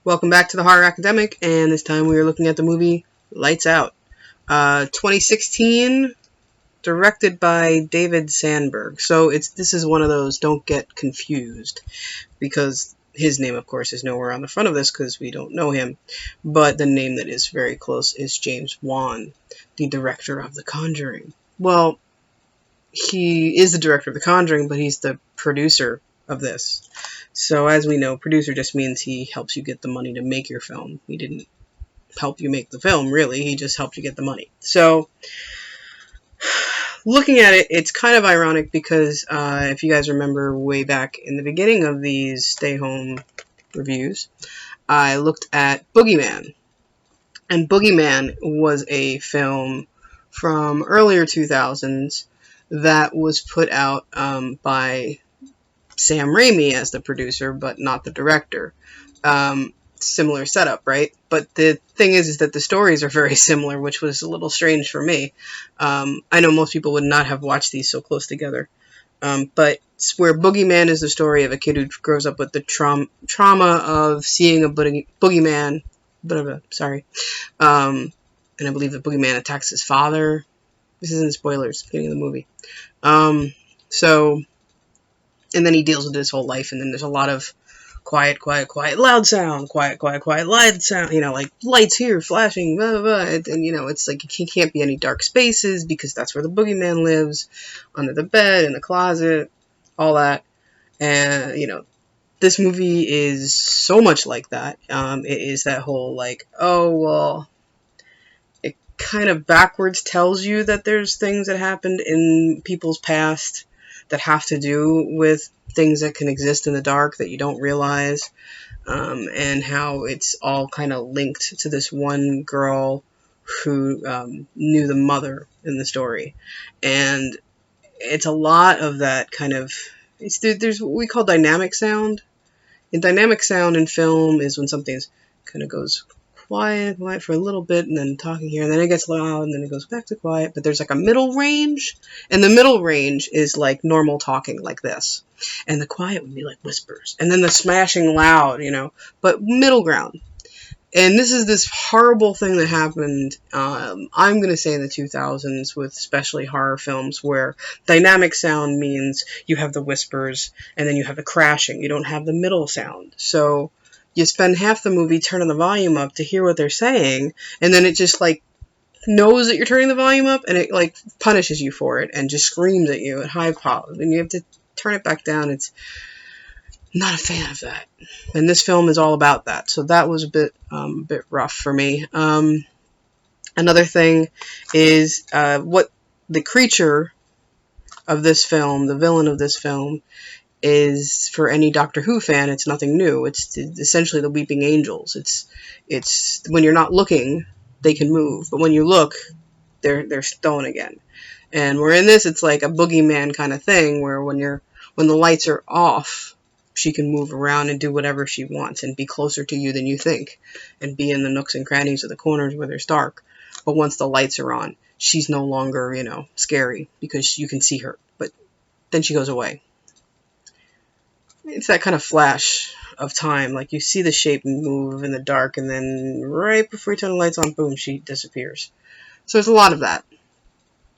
Welcome back to the Horror Academic, and this time we are looking at the movie Lights Out. 2016, directed by David Sandberg. So this is one of those don't get confused, because his name, of course, is nowhere on the front of this because we don't know him. But the name that is very close is James Wan, the director of The Conjuring. Well, he is the director of The Conjuring, but he's the producer of this. So as we know, producer just means he helps you get the money to make your film. He didn't help you make the film, really. He just helped you get the money. So looking at it, it's kind of ironic because if you guys remember way back in the beginning of these Stay Home reviews, I looked at Boogeyman. And Boogeyman was a film from earlier 2000s that was put out by Sam Raimi as the producer, but not the director. Similar setup, right? But the thing is that the stories are very similar, which was a little strange for me. I know most people would not have watched these so close together. But where Boogeyman is the story of a kid who grows up with the trauma of seeing a boogeyman, and I believe the boogeyman attacks his father. This isn't spoilers, beginning of the movie. And then he deals with his whole life, and then there's a lot of quiet, loud sound, quiet, loud sound, like lights here, flashing, blah, blah, blah. And it's like it can't be any dark spaces because that's where the boogeyman lives, under the bed, in the closet, all that. And, this movie is so much like that. It is that whole, like, oh, well, it kind of backwards tells you that there's things that happened in people's past that have to do with things that can exist in the dark that you don't realize, and how it's all kind of linked to this one girl who knew the mother in the story. And it's a lot of that kind of, there's what we call dynamic sound. And dynamic sound in film is when something kind of goes quiet for a little bit, and then talking here, and then it gets loud, and then it goes back to quiet. But there's like a middle range, and the middle range is like normal talking like this, and the quiet would be like whispers, and then the smashing loud, but middle ground. And this is this horrible thing that happened, I'm going to say in the 2000s, with especially horror films, where dynamic sound means you have the whispers, and then you have the crashing. You don't have the middle sound. So you spend half the movie turning the volume up to hear what they're saying, and then it just, like, knows that you're turning the volume up, and it, like, punishes you for it, and just screams at you at high pop, and you have to turn it back down. It's not a fan of that. And this film is all about that, so that was a bit rough for me. Another thing is what the creature of this film, the villain of this film, is, for any Doctor Who fan, it's nothing new. It's essentially the Weeping Angels. It's when you're not looking, they can move, but when you look, they're stone again. And we're in this, it's like a boogeyman kind of thing, where when the lights are off, she can move around and do whatever she wants and be closer to you than you think, and be in the nooks and crannies of the corners where there's dark. But once the lights are on, she's no longer, scary because you can see her. But then she goes away. It's that kind of flash of time. Like, you see the shape move in the dark, and then right before you turn the lights on, boom, she disappears. So there's a lot of that.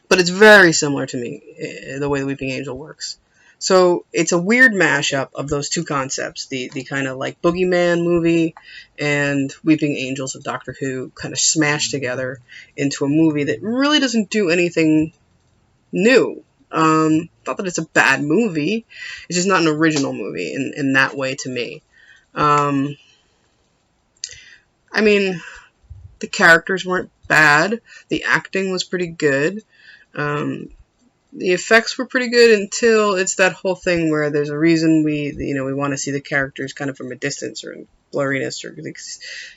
But it's very similar to me, the way the Weeping Angel works. So it's a weird mashup of those two concepts, the kind of like Boogeyman movie and Weeping Angels of Doctor Who kind of smashed together into a movie that really doesn't do anything new. Not that it's a bad movie, it's just not an original movie in that way to me. I mean, the characters weren't bad, the acting was pretty good, the effects were pretty good until it's that whole thing where there's a reason we want to see the characters kind of from a distance or in blurriness, or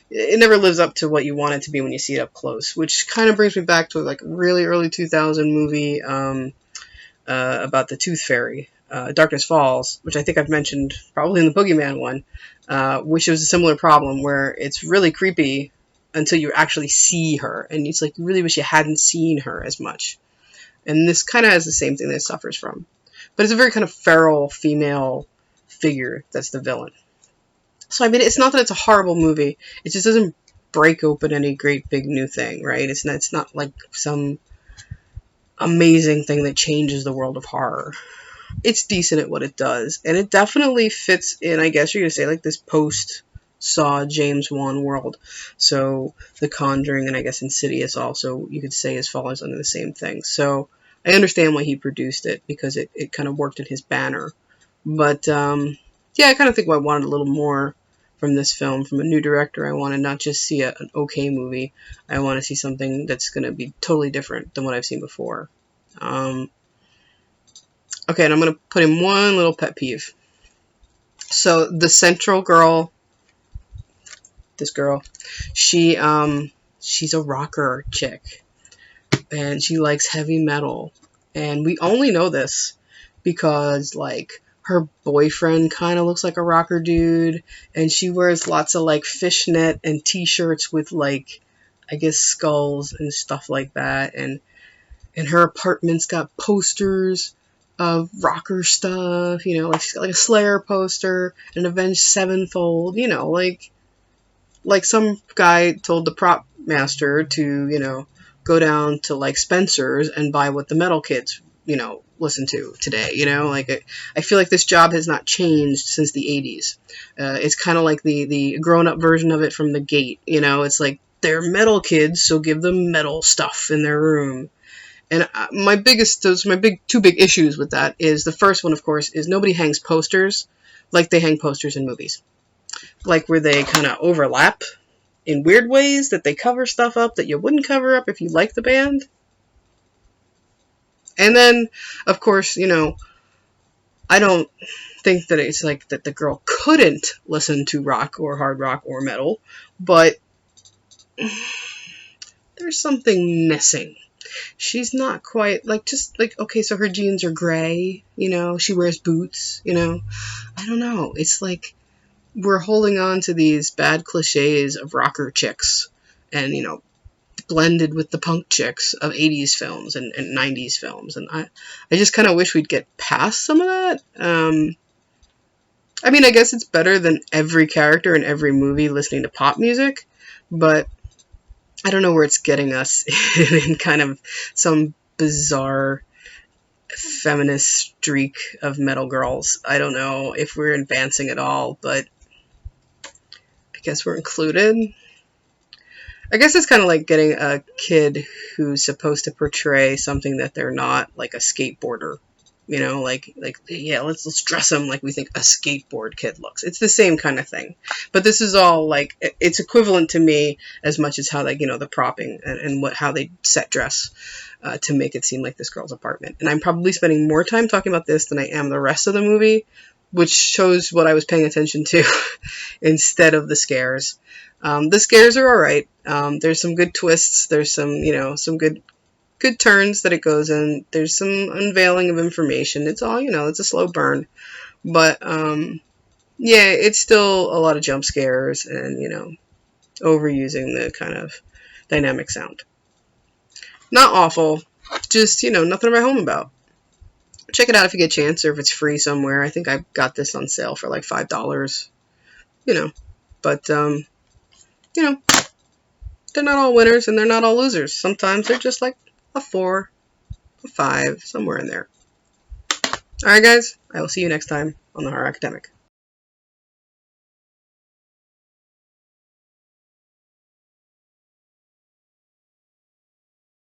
it never lives up to what you want it to be when you see it up close, which kind of brings me back to like a really early 2000 movie about the Tooth Fairy, Darkness Falls, which I think I've mentioned probably in the Boogeyman one, which was a similar problem where it's really creepy until you actually see her, and it's like you really wish you hadn't seen her as much. And this kind of has the same thing that it suffers from. But it's a very kind of feral female figure that's the villain. So I mean, it's not that it's a horrible movie. It just doesn't break open any great big new thing, right? It's not like some amazing thing that changes the world of horror. It's decent at what it does, and it definitely fits in, I guess you're gonna say, like this post Saw James Wan world. So The Conjuring and I guess Insidious also, you could say, is falls under the same thing. So I understand why he produced it, because it kind of worked in his banner. But yeah, I kind of think I wanted a little more from this film, from a new director. I want to not just see an okay movie. I want to see something that's going to be totally different than what I've seen before. Okay, and I'm going to put in one little pet peeve. So the central girl, this girl, she's a rocker chick, and she likes heavy metal. And we only know this because, like, her boyfriend kind of looks like a rocker dude, and she wears lots of, like, fishnet and t-shirts with, like, I guess skulls and stuff like that. And her apartment's got posters of rocker stuff, you know, like she's got like a Slayer poster, an Avenged Sevenfold, you know, like some guy told the prop master to, you know, go down to like Spencer's and buy what the metal kids, you know, listen to today, you know, like I feel like this job has not changed since the 80s. It's kind of like the grown-up version of it from The Gate, you know, it's like they're metal kids, so give them metal stuff in their room. And two big issues with that is, the first one, of course, is nobody hangs posters like they hang posters in movies. Like where they kind of overlap in weird ways, that they cover stuff up that you wouldn't cover up if you like the band. And then, of course, you know, I don't think that it's like that the girl couldn't listen to rock or hard rock or metal, but there's something missing. She's not quite like, just like, okay, so her jeans are gray, you know, she wears boots, you know, I don't know, it's like we're holding on to these bad cliches of rocker chicks, and, you know, blended with the punk chicks of 80s films and 90s films, and I just kind of wish we'd get past some of that. I mean, I guess it's better than every character in every movie listening to pop music, but I don't know where it's getting us in kind of some bizarre feminist streak of metal girls. I don't know if we're advancing at all, but I guess we're included. I guess it's kind of like getting a kid who's supposed to portray something that they're not, like a skateboarder. You know, like yeah, let's dress them like we think a skateboard kid looks. It's the same kind of thing. But this is all like, it's equivalent to me as much as how, like, you know, the propping and how they set dress to make it seem like this girl's apartment. And I'm probably spending more time talking about this than I am the rest of the movie, which shows what I was paying attention to instead of the scares. The scares are alright. There's some good twists. There's some, you know, some good turns that it goes in. There's some unveiling of information. It's all, you know, it's a slow burn. But, yeah, it's still a lot of jump scares and, you know, overusing the kind of dynamic sound. Not awful. Just, you know, nothing to write home about. Check it out if you get a chance, or if it's free somewhere. I think I got this on sale for like $5. You know. But, you know, they're not all winners and they're not all losers. Sometimes they're just like a 4, a 5, somewhere in there. Alright guys, I will see you next time on the Horror Academic.